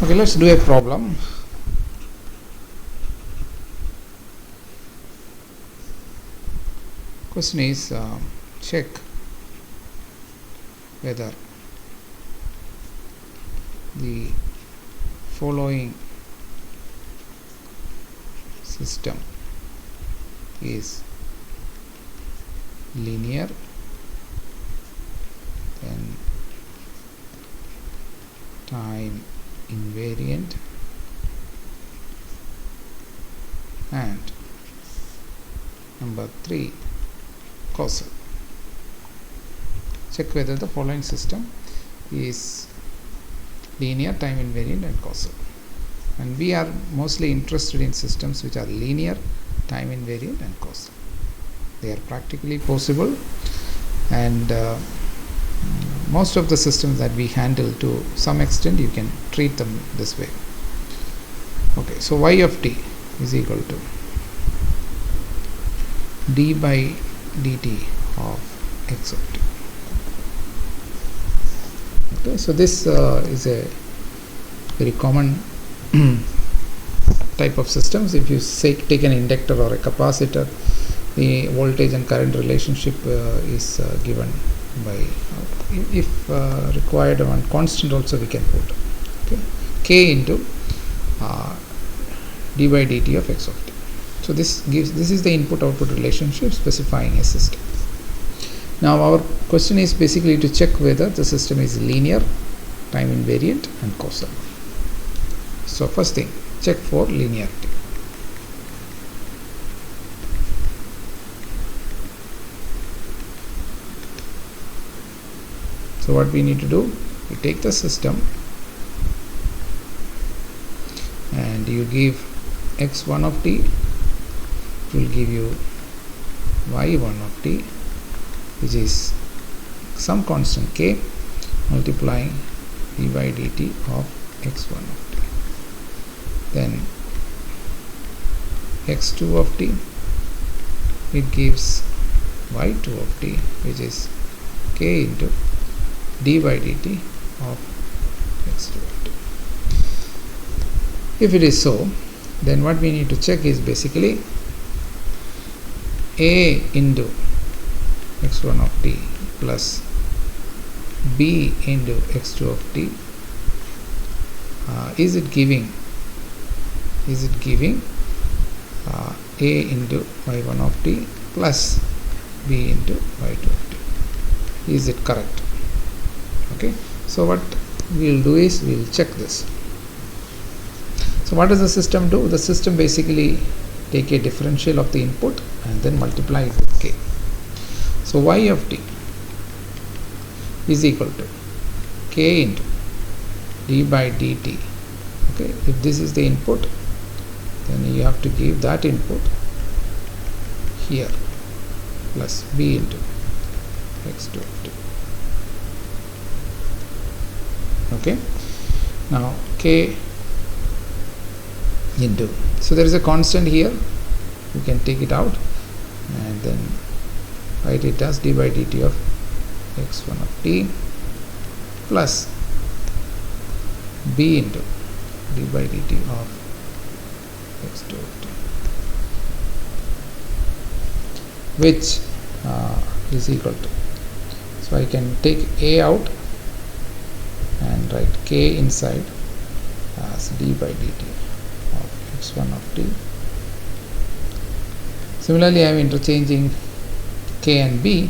Okay, let's do a problem. Question is check whether the following system is linear, then time invariant, and number 3, causal. Check whether the following system is linear, time invariant, and causal. And we are mostly interested in systems which are linear, time invariant, and causal. They are practically possible, and most of the systems that we handle, to some extent you can treat them this way. Okay, so y of t is equal to d by dt of x of t. Okay, so this is a very common type of systems. If you take an inductor or a capacitor, the voltage and current relationship is given by, if required, one constant also we can put, okay, k into d by dt of x of t. So this is the input output relationship specifying a system. Now our question is basically to check whether the system is linear, time invariant, and causal. So first thing, check for linearity. So what we need to do, we take the system and you give x1 of t, it will give you y1 of t, which is some constant k multiplying d by dt of x1 of t. Then x2 of t, it gives y2 of t, which is k into d by dt of x2 of t. If it is so, then what we need to check is basically a into x1 of t plus b into x2 of t, is it giving a into y1 of t plus b into y2 of t. Is it correct? Okay, so what we will do is we will check this. So what does the system do? The system basically take a differential of the input and then multiply it with k. So y of t is equal to k into d by dt. Okay, if this is the input, then you have to give that input here plus b into x2 of t. Okay, now k into, so there is a constant here, you can take it out and then write it as d by dt of x1 of t plus b into d by dt of x2 of t, which is equal to, so I can take a out and write k inside as d by dt of x1 of t. Similarly, I am interchanging k and b.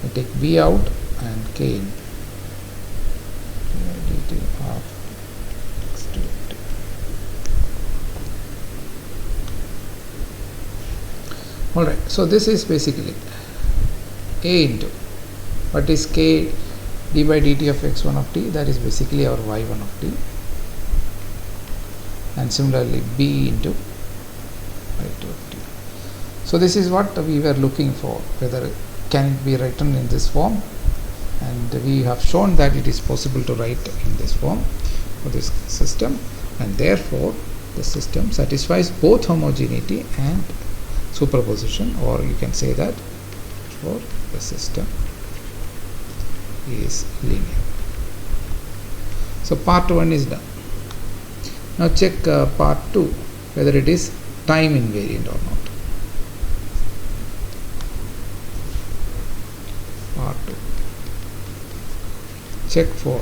I take b out and k in dt of x2 of t. Alright, so this is basically a into, what is k d by dt of x1 of t, that is basically our y1 of t, and similarly b into y2 of t. So this is what we were looking for, whether it can be written in this form, and we have shown that it is possible to write in this form for this system, and therefore the system satisfies both homogeneity and superposition, or you can say that for the system is linear. So part 1 is done. Now check part 2 whether it is time invariant or not. Part 2. Check for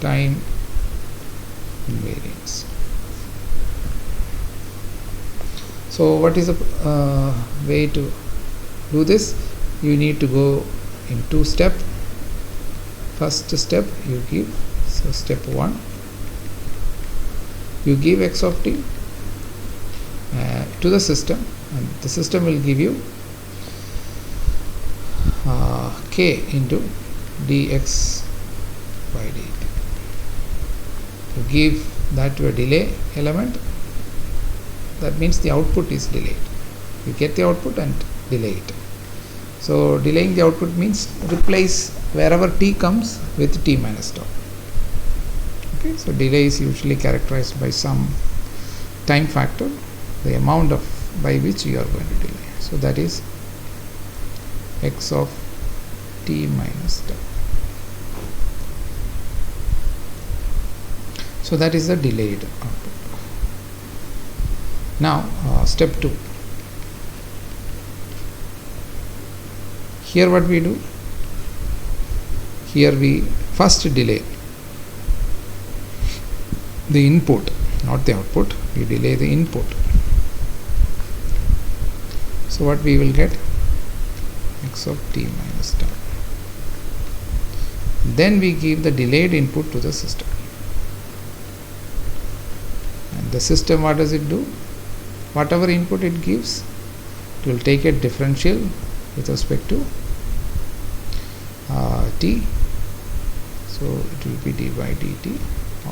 time invariance. So what is the way to do this? You need to go in 2 steps. First step you give, so step 1, you give x of t to the system, and the system will give you k into dx by dt. You give that to a delay element, that means the output is delayed. You get the output and delay it. So delaying the output means replace wherever t comes with t minus tau. Okay, so delay is usually characterized by some time factor, the amount of by which you are going to delay. So that is x of t minus tau. So that is the delayed output. Now step 2. Here what we do? Here we first delay the input, not the output. We delay the input. So what we will get? X of t minus tau. Then we give the delayed input to the system. And the system, what does it do? Whatever input it gives, it will take a differential with respect to t. So it will be d by dt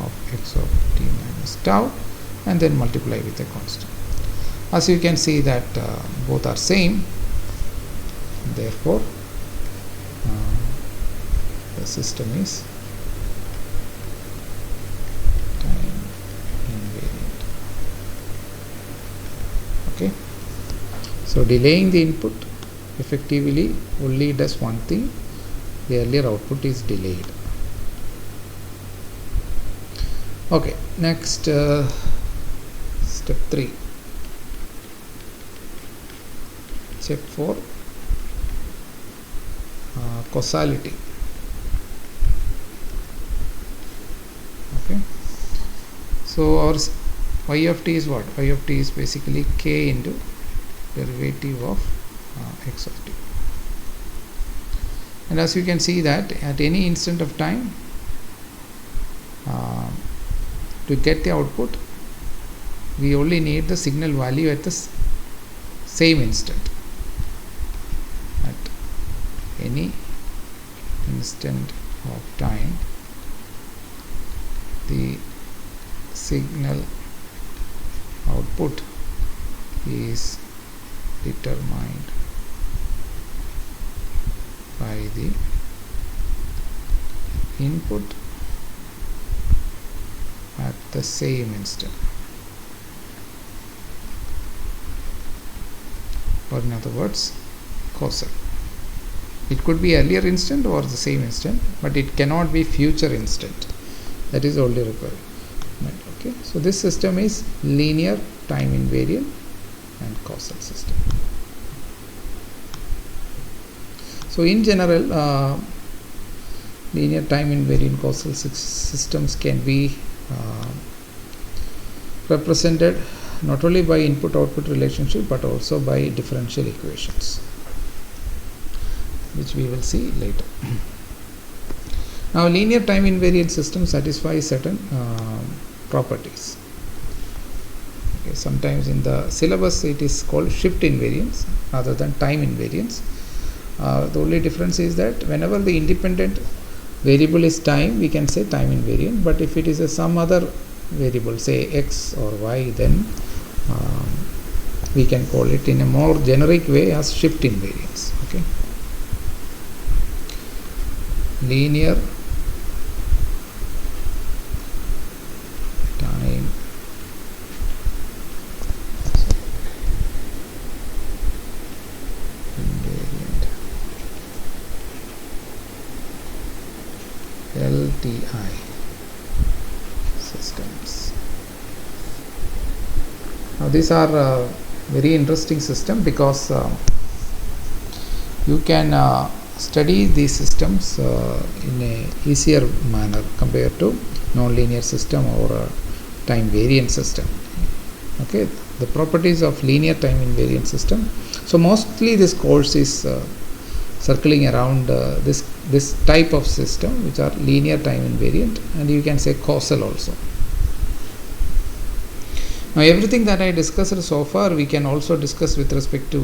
of x of t minus tau, and then multiply with a constant. As you can see that both are same, therefore the system is time invariant. Okay, so delaying the input effectively only does one thing: the earlier output is delayed. Okay, next step 3. Check for causality. Okay, so our y of t is what? Y of t is basically k into derivative of x of t. And as you can see that at any instant of time, to get the output, we only need the signal value at the same instant. At any instant of time, the signal output is determined by the input at the same instant, or in other words, causal. It could be earlier instant or the same instant, but it cannot be future instant. That is only required. Okay, so this system is linear time invariant and causal system. So in general, linear time invariant causal systems can be represented not only by input-output relationship but also by differential equations, which we will see later. Now, linear time invariant system satisfies certain properties. Okay, sometimes in the syllabus it is called shift invariance rather than time invariance. The only difference is that whenever the independent variable is time, we can say time invariant, but if it is some other variable, say x or y, then we can call it in a more generic way as shift invariance. Okay, linear time invariant, LTI. systems. Now these are very interesting system because you can study these systems in a easier manner compared to non-linear system or time variant system. Okay, the properties of linear time invariant system. So mostly this course is circling around this type of system, which are linear time invariant, and you can say causal also. Now everything that I discussed so far we can also discuss with respect to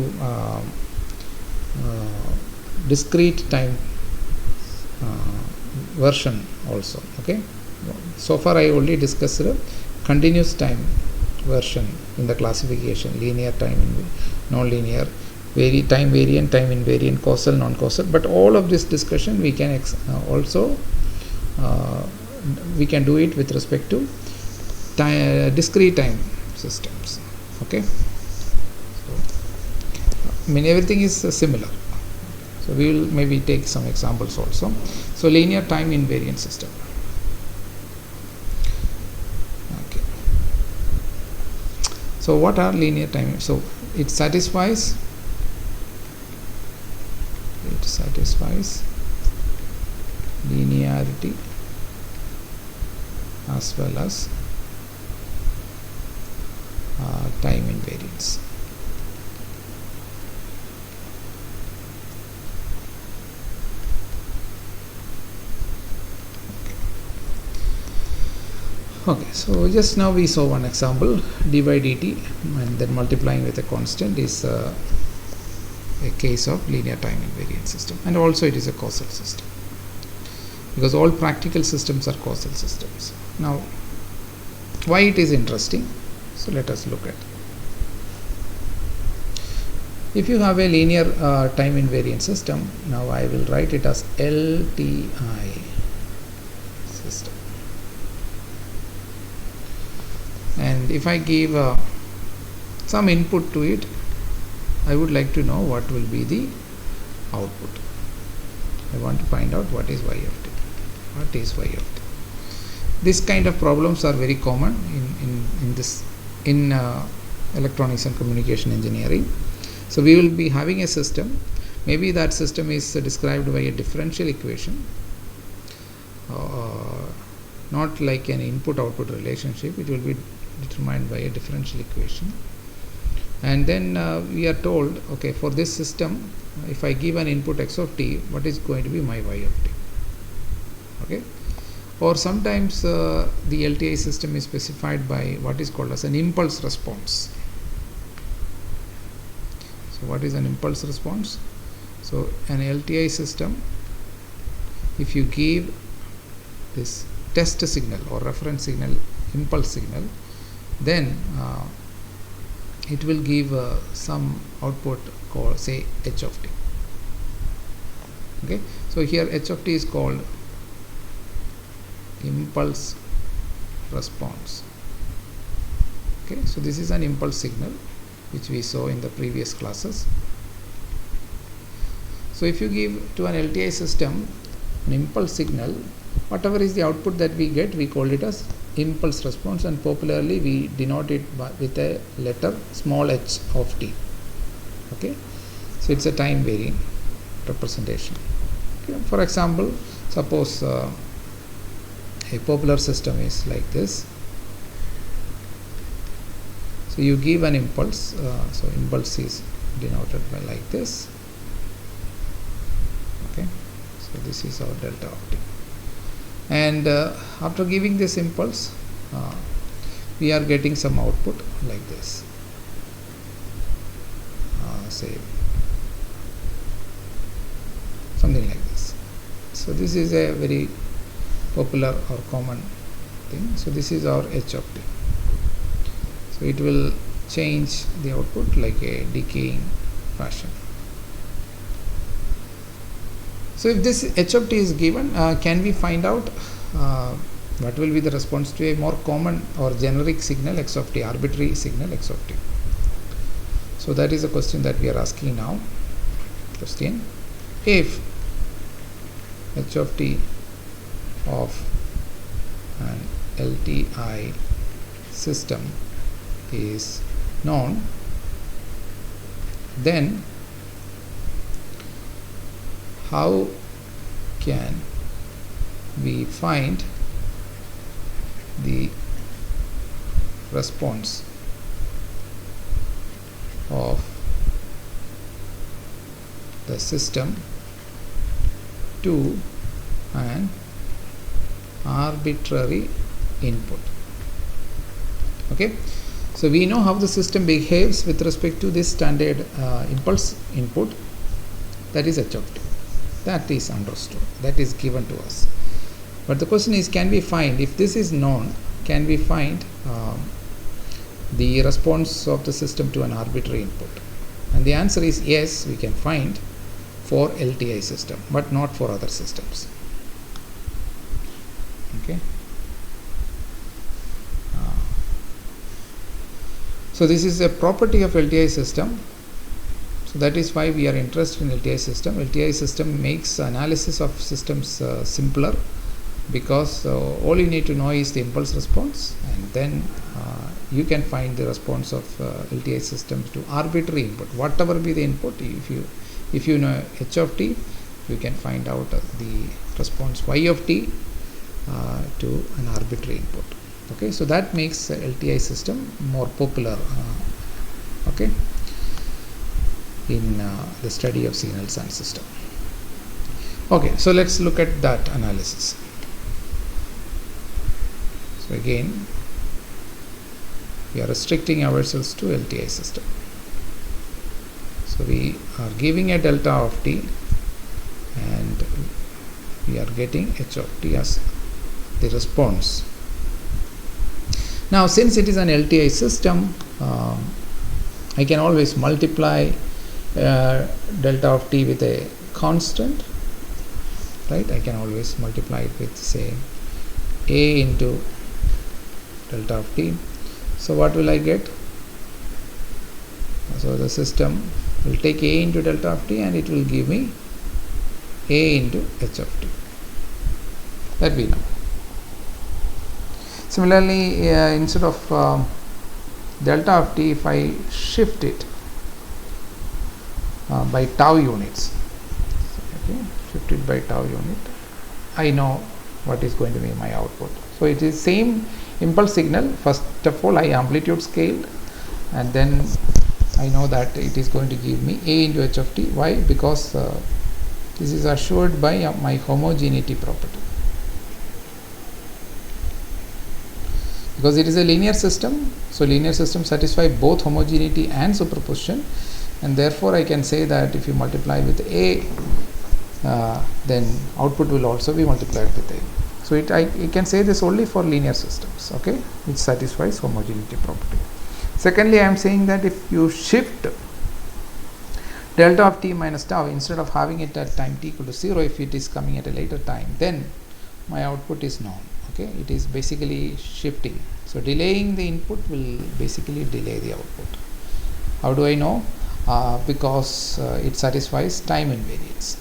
discrete time version also. Okay, so far I only discussed continuous time version in the classification: linear time, non-linear, time variant, time invariant, causal, non-causal. But all of this discussion we can also we can do it with respect to discrete time systems. Okay, so I mean everything is similar. So we will maybe take some examples also. So linear time invariant system. Okay. So what are linear time? So it satisfies linearity as well as time invariance. Okay, so just now we saw one example, d by dt, and then multiplying with a constant is a case of linear time invariant system, and also it is a causal system, because all practical systems are causal systems. Now why it is interesting? So let us look at. If you have a linear time invariant system, now I will write it as LTI system. And if I give some input to it, I would like to know what will be the output. I want to find out what is y of t. What is y of t? This kind of problems are very common in electronics and communication engineering. So we will be having a system. Maybe that system is described by a differential equation, not like an input-output relationship. It will be determined by a differential equation, and then we are told, okay, for this system, if I give an input x of t, what is going to be my y of t? Okay, or sometimes the LTI system is specified by what is called as an impulse response. So what is an impulse response? So an LTI system, if you give this test signal or reference signal, impulse signal, then it will give some output called, say, h of t. Okay, so here h of t is called impulse response. Okay, so this is an impulse signal which we saw in the previous classes. So if you give to an LTI system an impulse signal, whatever is the output that we get, we call it as impulse response, and popularly we denote it with a letter small h of t. Okay, so it's a time varying representation. Okay. For example, suppose a popular system is like this. So you give an impulse, so impulse is denoted by like this. Okay, so this is our delta of t, and after giving this impulse, we are getting some output like this, say something like this. So this is a very popular or common thing. So this is our h of t. So it will change the output like a decaying fashion. So if this h of t is given, can we find out what will be the response to a more common or generic signal x of t, arbitrary signal x of t? So that is a question that we are asking now. Question: if h of t of an LTI system is known, then how can we find the response of the system to an arbitrary input? Okay, so we know how the system behaves with respect to this standard impulse input, that is h of t. That is understood, that is given to us. But the question is, can we find, if this is known, can we find the response of the system to an arbitrary input? And the answer is yes, we can find for LTI system, but not for other systems. Okay. So this is a property of LTI system. So that is why we are interested in LTI system. LTI system makes analysis of systems simpler, because all you need to know is the impulse response, and then you can find the response of LTI systems to arbitrary input, whatever be the input. If you know h of t, you can find out the response y of t to an arbitrary input. Okay, so that makes LTI system more popular. Okay, in the study of signals and system. Okay, so let's look at that analysis. So again, we are restricting ourselves to LTI system. So we are giving a delta of t, and we are getting h of t as the response. Now, since it is an LTI system, I can always multiply delta of t with a constant, right? I can always multiply it with, say, a into delta of t. So what will I get? So the system will take a into delta of t, and it will give me a into h of t. That we know. Similarly, instead of delta of t, if I shift it by tau units, okay, shift it by tau unit, I know what is going to be my output. So it is same impulse signal. First of all, I amplitude scaled, and then I know that it is going to give me a into h of t. Why? Because this is assured by my homogeneity property. Because it is a linear system, so linear systems satisfy both homogeneity and superposition, and therefore I can say that if you multiply with a, then output will also be multiplied with a. So I can say this only for linear systems, okay, which satisfies homogeneity property. Secondly, I am saying that if you shift delta of t minus tau, instead of having it at time t equal to 0, if it is coming at a later time, then my output is known. Okay, it is basically shifting. So delaying the input will basically delay the output. How do I know? Because it satisfies time invariance.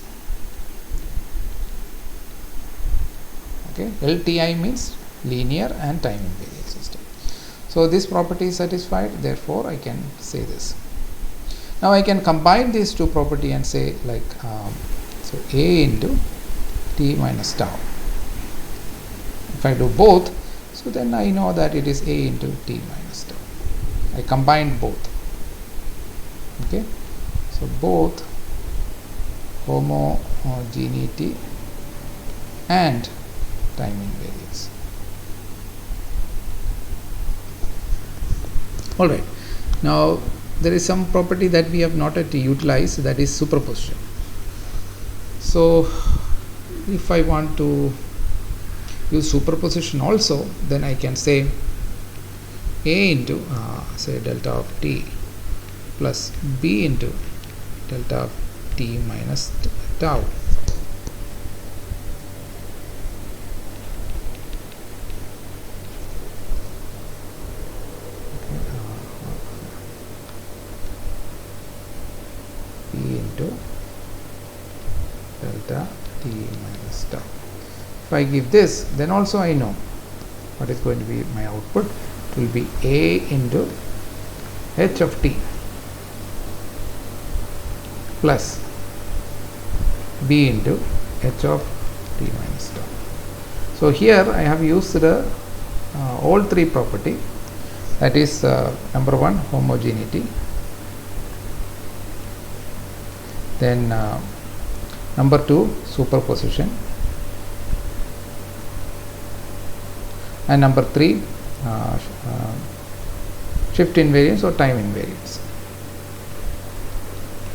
Okay, LTI means linear and time invariant system. So this property is satisfied, therefore I can say this. Now I can combine these two property and say like so a into t minus tau. If I do both, so then I know that it is a into t minus tau. I combined both. Okay, so both homogeneity and time invariance. All right. Now there is some property that we have not yet utilized, that is superposition. So if I want to use superposition also, then I can say a into say delta of t plus b into delta of t minus tau. B into delta t minus tau. If I give this, then also I know what is going to be my output? It will be A into h of t plus b into h of t minus tau. So here I have used the all three property, that is number one, homogeneity, then number two, superposition, and number three, shift invariance or time invariance,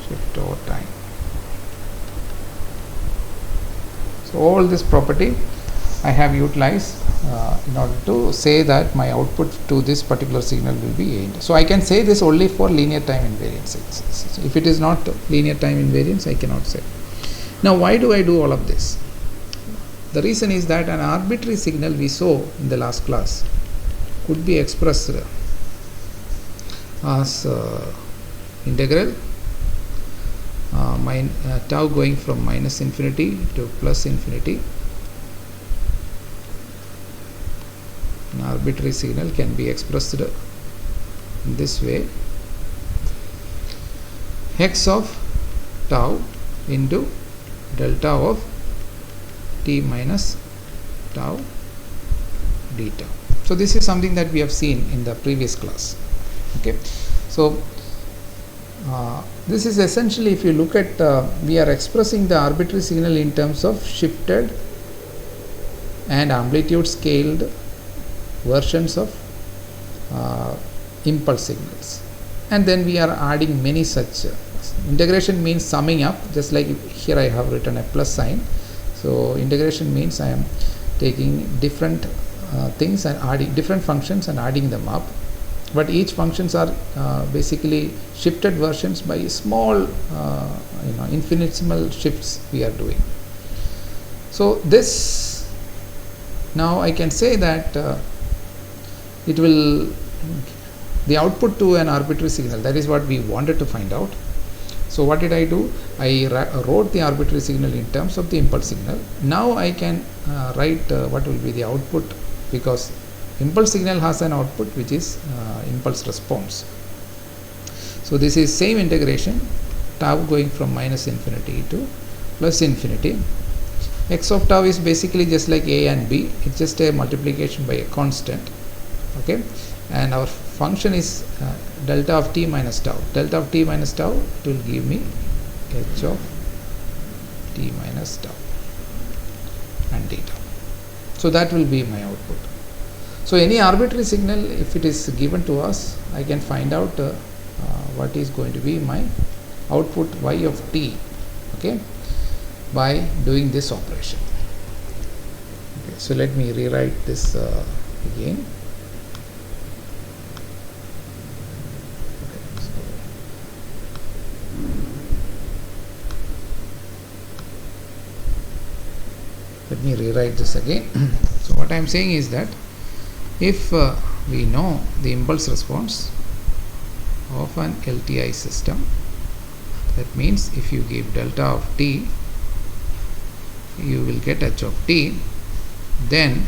shift over time. So all this property I have utilized in order to say that my output to this particular signal will be A. So I can say this only for linear time invariance. So if it is not linear time invariance, I cannot say. Now why do I do all of this? The reason is that an arbitrary signal we saw in the last class could be expressed as integral tau going from minus infinity to plus infinity. An arbitrary signal can be expressed in this way: x of tau into delta of t minus tau d tau. So this is something that we have seen in the previous class. Okay, so this is essentially, if you look at, we are expressing the arbitrary signal in terms of shifted and amplitude scaled versions of impulse signals, and then we are adding many such. Integration means summing up, just like here I have written a plus sign. So integration means I am taking different things and adding different functions and adding them up, but each functions are basically shifted versions by small infinitesimal shifts we are doing. So this, now I can say that it will, the output to an arbitrary signal, that is what we wanted to find out. So what did I do? I wrote the arbitrary signal in terms of the impulse signal. Now I can write what will be the output, because impulse signal has an output which is impulse response. So this is same integration, tau going from minus infinity to plus infinity. X of tau is basically just like a and b, it's just a multiplication by a constant. Okay, and our function is delta of t minus tau. Delta of t minus tau, it will give me h of t minus tau and d tau. So that will be my output. So any arbitrary signal, if it is given to us, I can find out what is going to be my output y of t, okay, by doing this operation. Okay, so let me rewrite this again. Let me rewrite this again. So what I am saying is that if we know the impulse response of an LTI system, that means if you give delta of t, you will get h of t. Then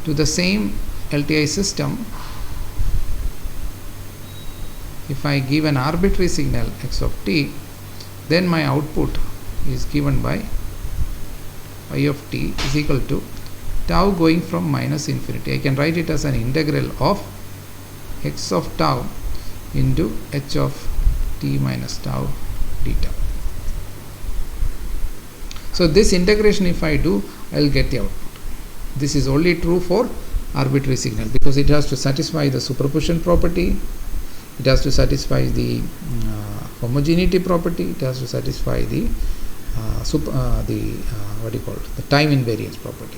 to the same LTI system, if I give an arbitrary signal x of t, then my output is given by y of t is equal to tau going from minus infinity. I can write it as an integral of x of tau into h of t minus tau d tau. So this integration, if I do, I will get the output. This is only true for arbitrary signal, because it has to satisfy the superposition property, it has to satisfy the homogeneity property, it has to satisfy the the time invariance property.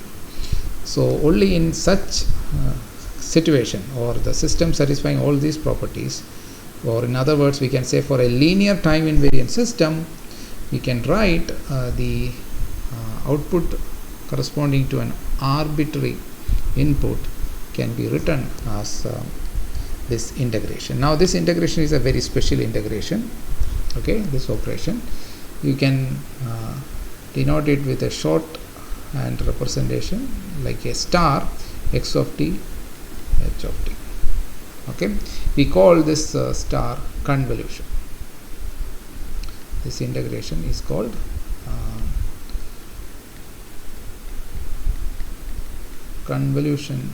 So only in such situation, or the system satisfying all these properties, or in other words we can say for a linear time invariant system, we can write the output corresponding to an arbitrary input can be written as this integration. Now this integration is a very special integration. Okay, this operation you can denote it with a short hand representation like a star. x of t h of t. Okay, we call this star convolution. This integration is called convolution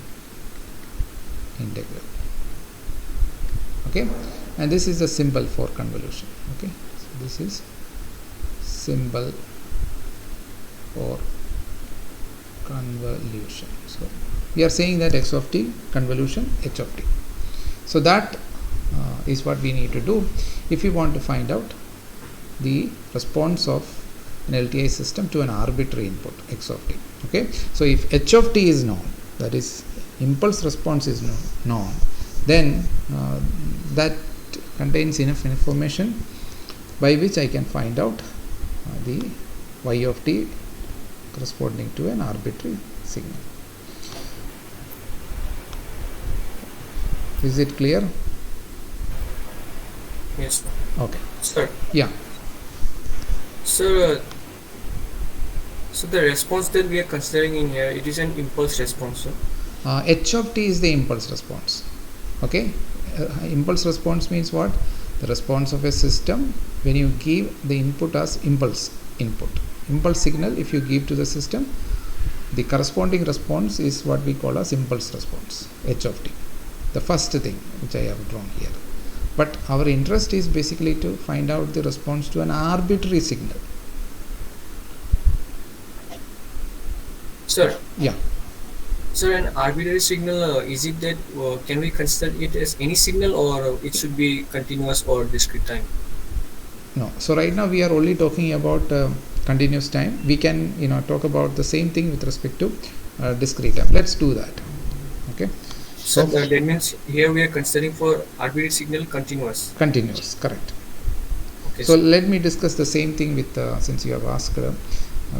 integral. Okay, and this is a symbol for convolution. Okay, so this is symbol for convolution. So we are saying that x of t convolution h of t. So that is what we need to do if we want to find out the response of an LTI system to an arbitrary input x of t. Okay, so if h of t is known, that is impulse response is known, then that contains enough information by which I can find out the y of t corresponding to an arbitrary signal. Is it clear? Yes. Okay. Sir. Yeah. So the response that we are considering in here, it is an impulse response. So h of t is the impulse response. Okay, impulse response means what? The response of a system when you give the input as impulse input. Impulse signal, if you give to the system, the corresponding response is what we call as impulse response, h of t. The first thing which I have drawn here. But our interest is basically to find out the response to an arbitrary signal. Sir. Yeah. So an arbitrary signal, is it that can we consider it as any signal, or it should be continuous or discrete time? No. So right now we are only talking about continuous time. We can talk about the same thing with respect to discrete time. Let's do that. Okay. So that means here we are considering for arbitrary signal continuous. Continuous, correct. Okay. So let me discuss the same thing with since you have asked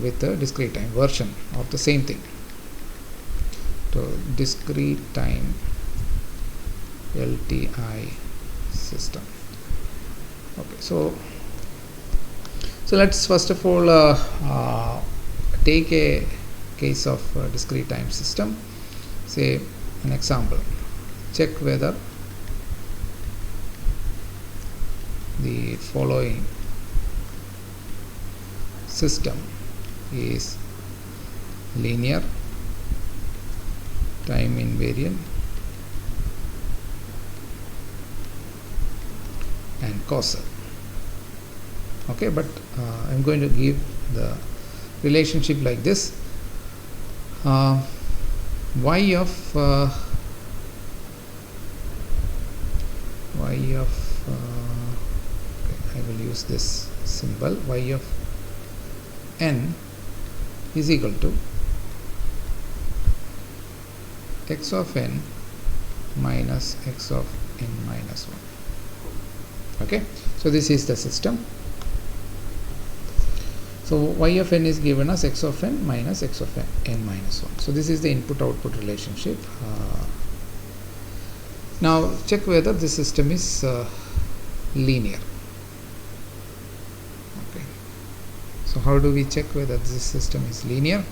with the discrete time version of the same thing. So discrete time LTI system. Okay, so let's first of all take a case of discrete time system. Say an example. Check whether the following system is linear, time invariant, and causal. Okay, but I'm going to give the relationship like this. Y of okay, I will use this symbol. Y of n is equal to x of n minus x of n minus 1. Okay, so this is the system. So y of n is given as x of n minus x of n minus 1. So this is the input-output relationship. Now check whether the system is linear. Okay. So how do we check whether this system is linear?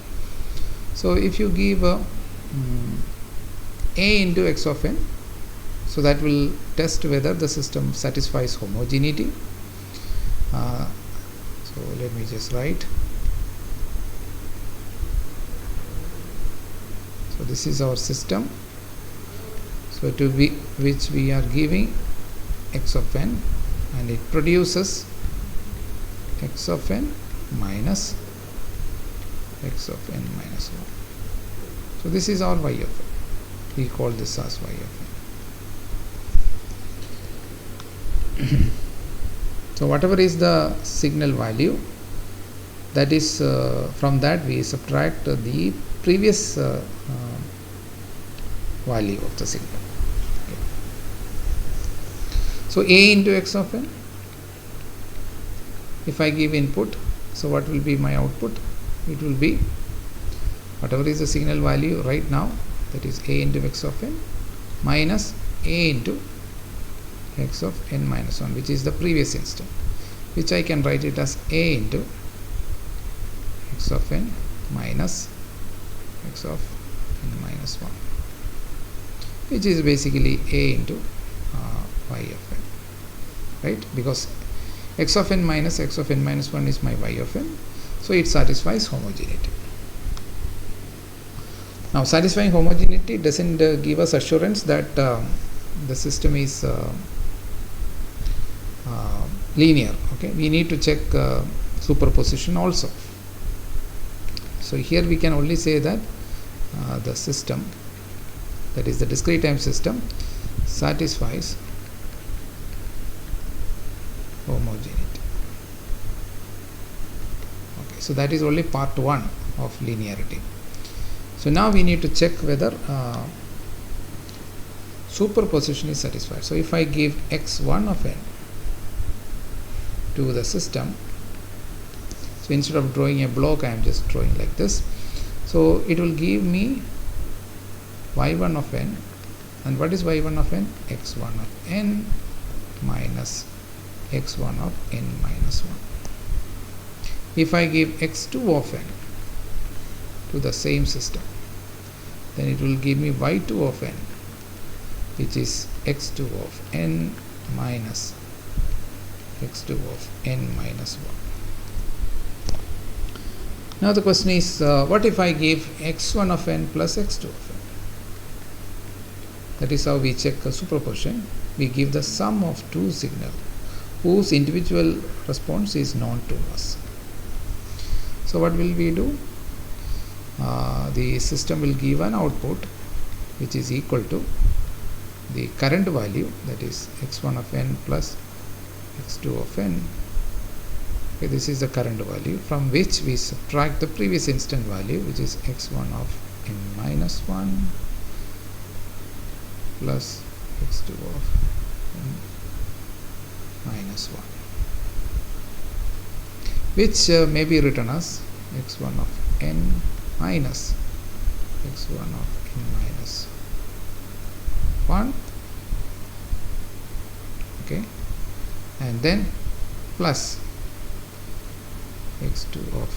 So if you give a into x of n, so that will test whether the system satisfies homogeneity. So let me just write. So this is our system. So to be which we are giving x of n, and it produces x of n minus x of n minus 1. So this is our y of n. We call this as y of n. So whatever is the signal value, that is from that we subtract the previous value of the signal. Okay. So a into x of n, if I give input, so what will be my output? It will be whatever is the signal value right now, that is a into x of n minus a into x of n minus 1, which is the previous instant, which I can write it as a into x of n minus x of n minus 1. which is basically a into y of n, right? Because x of n minus x of n minus 1 is my y of n, so it satisfies homogeneity. Now satisfying homogeneity doesn't give us assurance that the system is linear. Okay, we need to check superposition also. So here we can only say that the system, that is the discrete time system, satisfies homogeneity. Okay, so that is only part 1 of linearity. So now we need to check whether superposition is satisfied. So if I give x1 of n to the system, so instead of drawing a block, I am just drawing like this. So it will give me y1 of n, and what is y1 of n? x1 of n minus x1 of n minus 1. If I give x2 of n to the same system, then it will give me y2 of n, which is x2 of n minus x2 of n minus 1. Now the question is, what if I give x1 of n plus x2 of n? That is how we check a superposition. We give the sum of two signals whose individual response is known to us. So what will we do? The system will give an output which is equal to the current value, that is x1 of n plus x2 of n. Okay, this is the current value from which we subtract the previous instant value, which is x1 of n minus 1 plus x2 of n minus 1, which may be written as x1 of n minus x1 of n minus 1, okay, and then plus x2 of